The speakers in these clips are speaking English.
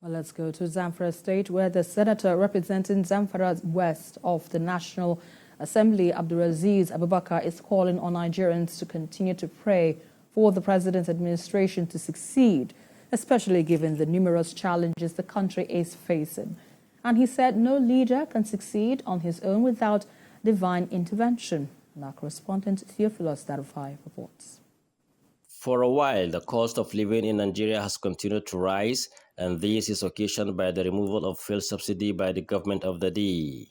Well, let's go to Zamfara State, where the senator representing Zamfara West of the National Assembly, Abdulaziz Abubakar, is calling on Nigerians to continue to pray for the president's administration to succeed, especially given the numerous challenges the country is facing. And he said no leader can succeed on his own without divine intervention. And our correspondent Theophilus Darufai reports. For a while, the cost of living in Nigeria has continued to rise, and this is occasioned by the removal of fuel subsidy by the government of the day.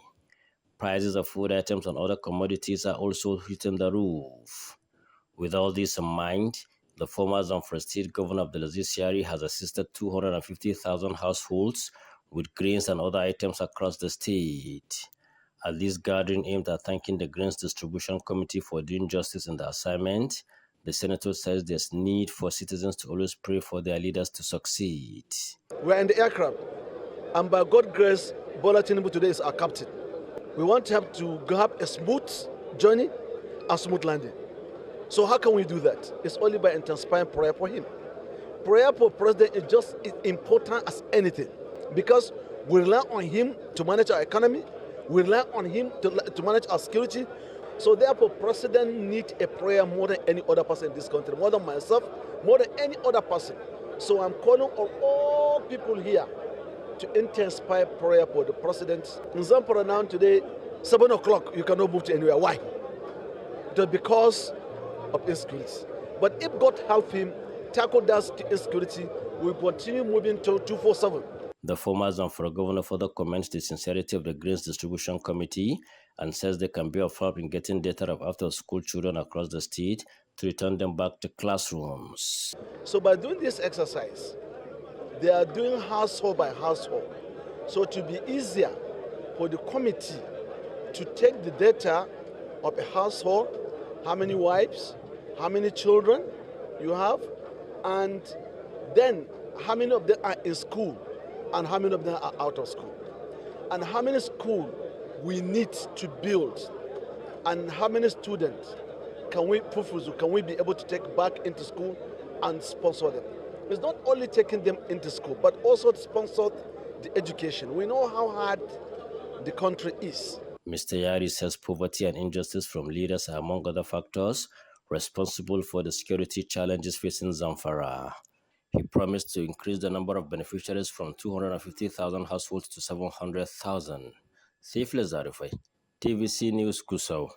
Prices of food items and other commodities are also hitting the roof. With all this in mind, the former Zamfara State Governor Abdulaziz Yari has assisted 250,000 households with grains and other items across the state. At this gathering aimed at thanking the Grains Distribution Committee for doing justice in the assignment, the senator says there's need for citizens to always pray for their leaders to succeed. We're in the aircraft, and by God's grace, Bola Tinubu today is our captain. We want him to have a smooth journey and smooth landing. So how can we do that? It's only by intensifying prayer for him. Prayer for president is just as important as anything, because we rely on him to manage our economy, we rely on him to manage our security. So therefore, president needs a prayer more than any other person in this country, more than myself, more than any other person. So I'm calling on all people here to intensify prayer for the president. In Zamfara now today, 7 o'clock, you cannot move to anywhere. Why? Just because of insecurity. But if God help him tackle that insecurity, we'll continue moving to 247. The former Zamfara governor further comments the sincerity of the Grains Distribution Committee and says they can be of help in getting data of after-school children across the state to return them back to classrooms. So by doing this exercise, they are doing household by household. So to be easier for the committee to take the data of a household, how many wives, how many children you have, and then how many of them are in school and how many of them are out of school, and how many schools we need to build, and how many students can we be able to take back into school and sponsor them. It's not only taking them into school, but also to sponsor the education. We know how hard the country is. Mr. Yari says poverty and injustice from leaders are among other factors responsible for the security challenges facing Zamfara. He promised to increase the number of beneficiaries from 250,000 households to 700,000. Theophilus Darufai, TVC News Gusau.